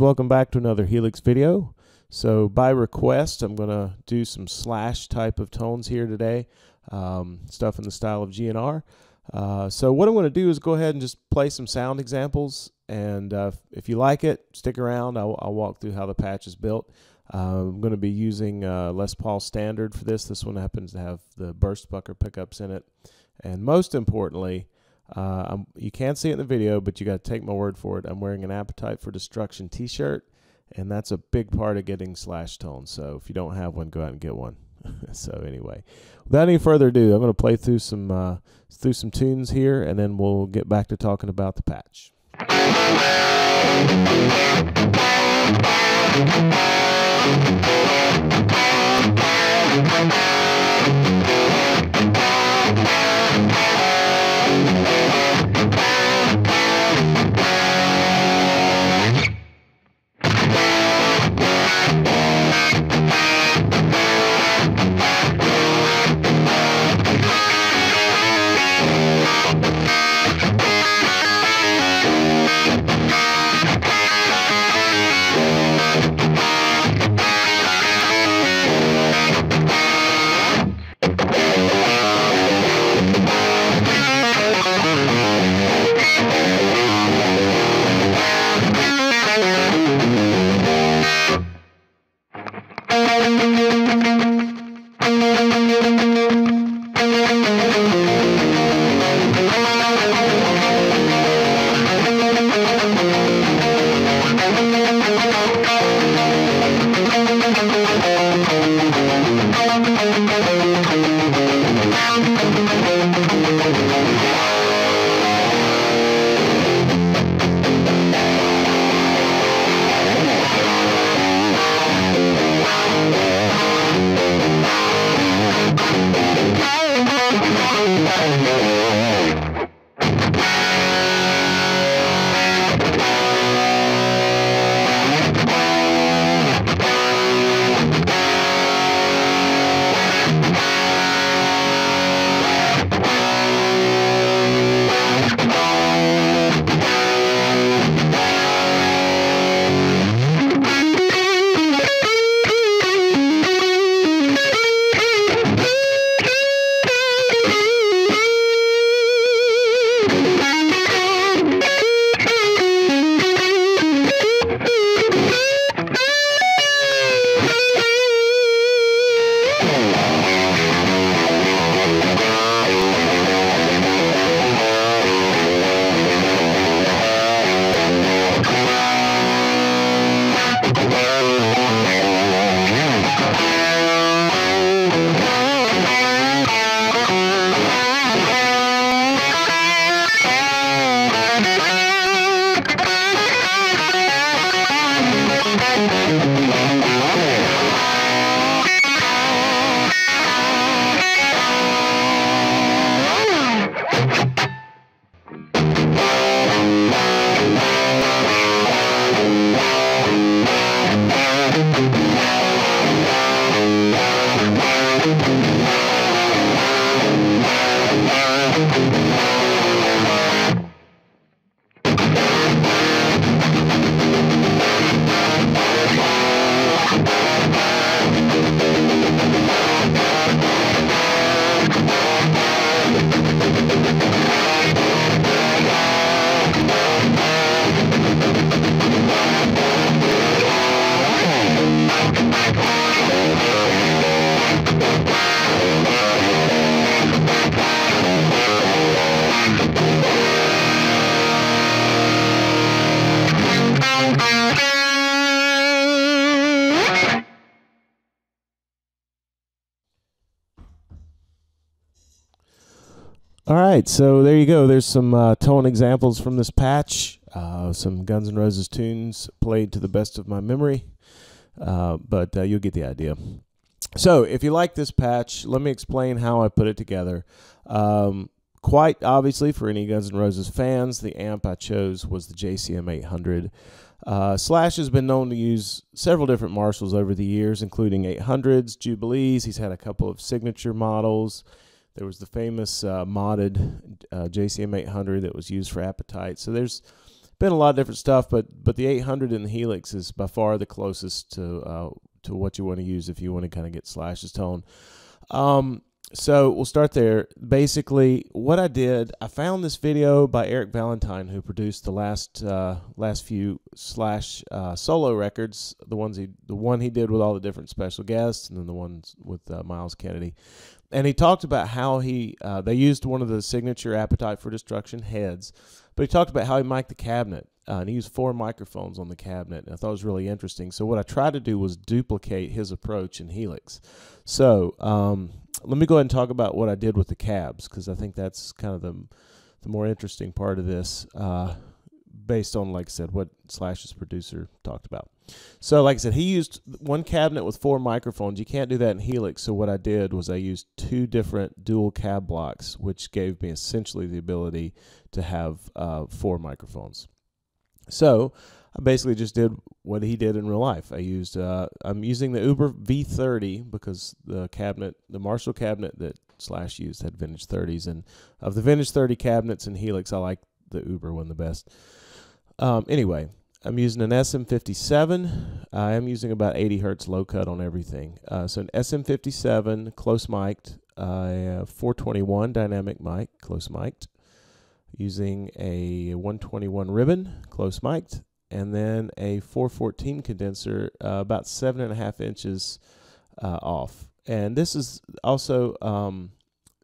welcome back to another Helix video. So by request, I'm going to do some slash type of tones here today, stuff in the style of GNR. So what I'm going to do is go ahead and just play some sound examples, and if you like it, stick around. I'll walk through how the patch is built. I'm going to be using Les Paul Standard for this. This one happens to have the burst bucker pickups in it, and most importantly, you can't see it in the video, but you got to take my word for it. I'm wearing an Appetite for Destruction t-shirt, and that's a big part of getting slash tones. So if you don't have one, go out and get one. So anyway, without any further ado, I'm going to play through some tunes here, and then we'll get back to talking about the patch. All right, so there you go. There's some tone examples from this patch, some Guns N' Roses tunes played to the best of my memory, but you'll get the idea. So if you like this patch, let me explain how I put it together. Quite obviously, for any Guns N' Roses fans, the amp I chose was the JCM 800. Slash has been known to use several different Marshalls over the years, including 800s, Jubilees. He's had a couple of signature models. There was the famous modded JCM 800 that was used for Appetite. So there's been a lot of different stuff, but the 800 in the Helix is by far the closest to what you want to use if you want to kind of get Slash's tone. So we'll start there. Basically, what I did, I found this video by Eric Valentine, who produced the last few Slash solo records, the one he did with all the different special guests, and then the ones with Miles Kennedy. And he talked about how they used one of the signature Appetite for Destruction heads, but he talked about how he mic'd the cabinet. And he used 4 microphones on the cabinet, and I thought it was really interesting. So what I tried to do was duplicate his approach in Helix. So let me go ahead and talk about what I did with the cabs, because I think that's kind of the more interesting part of this, based on, like I said, what Slash's producer talked about. So like I said, he used one cabinet with 4 microphones. You can't do that in Helix, so what I did was I used 2 different dual cab blocks, which gave me essentially the ability to have 4 microphones. So I basically just did what he did in real life. I'm using the Uber V30 because the Marshall cabinet that Slash used had vintage 30s, and of the vintage 30 cabinets in Helix, I like the Uber one the best. Anyway, I'm using an SM57. I am using about 80 hertz low cut on everything. So an SM57 close mic'd, 421 dynamic mic close mic'd, using a 121 ribbon close mic'd, and then a 414 condenser about 7.5 inches off. And this is also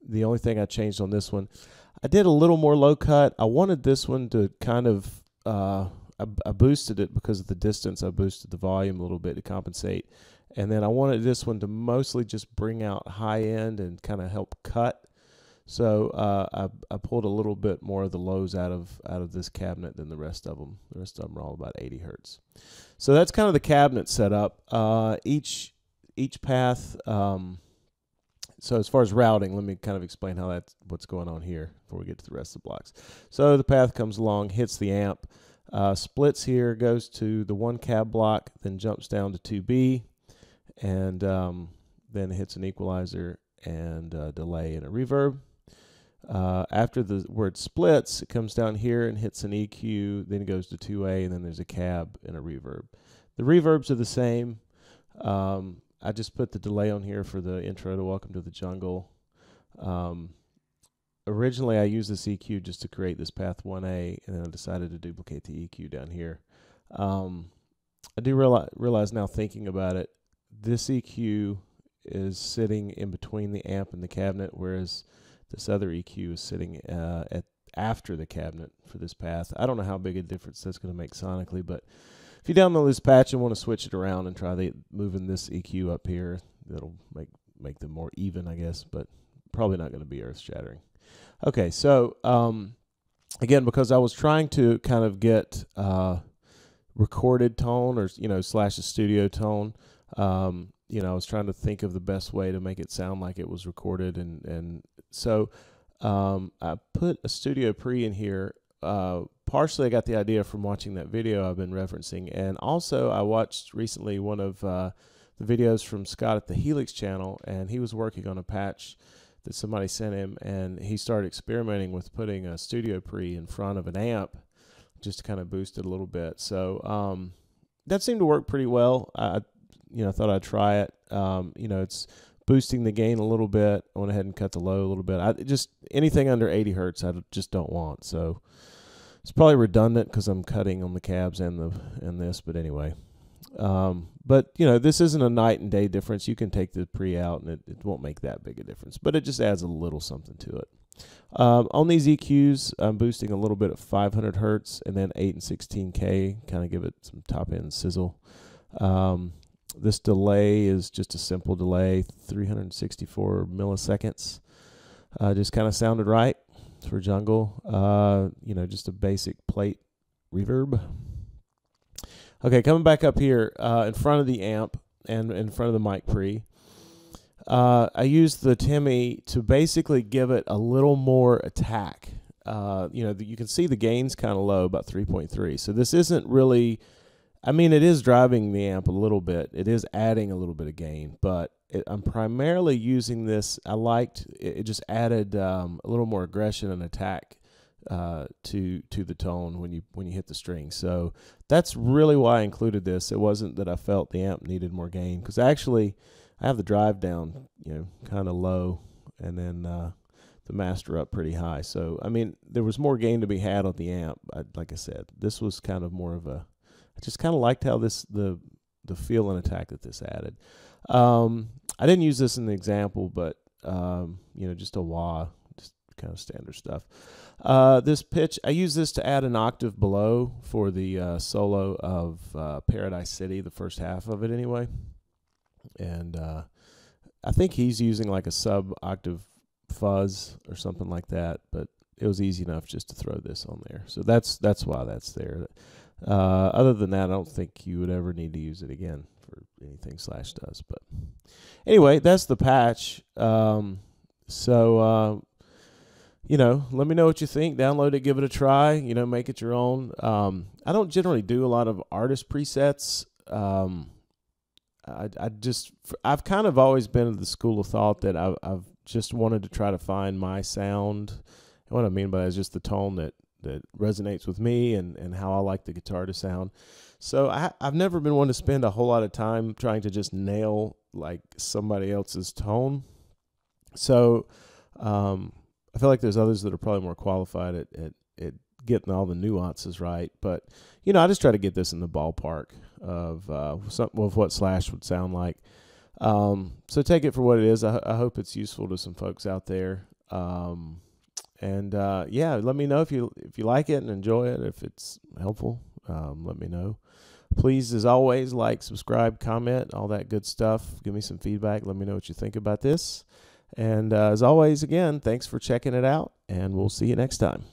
the only thing I changed on this one. I did a little more low cut. I wanted this one to kind of I boosted it because of the distance. I boosted the volume a little bit to compensate, and then I wanted this one to mostly just bring out high end and kind of help cut. So I pulled a little bit more of the lows out of this cabinet than the rest of them. The rest of them are all about 80 hertz. So that's kind of the cabinet setup. Each path. So as far as routing, let me kind of explain what's going on here before we get to the rest of the blocks. So the path comes along, hits the amp, splits here, goes to the 1 cab block, then jumps down to 2B, and then hits an equalizer and delay and a reverb. After the word splits, it comes down here and hits an EQ, then it goes to 2A, and then there's a cab and a reverb. The reverbs are the same. I just put the delay on here for the intro to Welcome to the Jungle. Originally, I used this EQ just to create this path 1A, and then I decided to duplicate the EQ down here. I do realize now, thinking about it, this EQ is sitting in between the amp and the cabinet, whereas this other EQ is sitting after the cabinet for this path. I don't know how big a difference that's going to make sonically, but if you download this patch and want to switch it around and try moving this EQ up here, that'll make them more even, I guess, but probably not going to be earth-shattering. Okay, so again, because I was trying to kind of get recorded tone, or Slash's studio tone, I was trying to think of the best way to make it sound like it was recorded, and so I put a studio pre in here. Partially I got the idea from watching that video I've been referencing, and also I watched recently one of the videos from Scott at the Helix channel, and he was working on a patch that somebody sent him, and he started experimenting with putting a studio pre in front of an amp just to kind of boost it a little bit. So that seemed to work pretty well. I thought I'd try it. It's boosting the gain a little bit. I went ahead and cut the low a little bit. Just anything under 80 hertz I just don't want. So it's probably redundant because I'm cutting on the cabs and this, but anyway. But this isn't a night and day difference. You can take the pre out and it won't make that big a difference, but it just adds a little something to it. On these EQs, I'm boosting a little bit at 500 hertz and then 8 and 16K, kind of give it some top end sizzle. This delay is just a simple delay, 364 milliseconds. Just kind of sounded right for jungle. Just a basic plate reverb. Okay, coming back up here in front of the amp and in front of the mic pre, I used the Timmy to basically give it a little more attack. You can see the gain's kind of low, about 3.3. So this isn't really, it is driving the amp a little bit. It is adding a little bit of gain, but I'm primarily using this. I liked it. It just added a little more aggression and attack to the tone when you hit the string. So that's really why I included this. It wasn't that I felt the amp needed more gain, because actually I have the drive down, kind of low, and then the master up pretty high. So I mean, there was more gain to be had on the amp. Like I said, this was kind of more of a. I just kind of liked how the feel and attack that this added. I didn't use this in the example, but just a wah, just kind of standard stuff. This pitch, I use this to add an octave below for the solo of Paradise City, the first half of it anyway. And I think he's using like a sub-octave fuzz or something like that, but it was easy enough just to throw this on there. So that's why that's there. Other than that, I don't think you would ever need to use it again for anything Slash does. But anyway, that's the patch. Let me know what you think. Download it, give it a try. Make it your own. I don't generally do a lot of artist presets. I've kind of always been of the school of thought that I've just wanted to try to find my sound. And what I mean by that is just the tone that resonates with me and how I like the guitar to sound. So I've never been one to spend a whole lot of time trying to just nail like somebody else's tone. So I feel like there's others that are probably more qualified at getting all the nuances right. But, I just try to get this in the ballpark of what Slash would sound like. So take it for what it is. I hope it's useful to some folks out there. Let me know if you like it and enjoy it. If it's helpful, let me know. Please, as always, like, subscribe, comment, all that good stuff. Give me some feedback. Let me know what you think about this. And as always, again, thanks for checking it out, and we'll see you next time.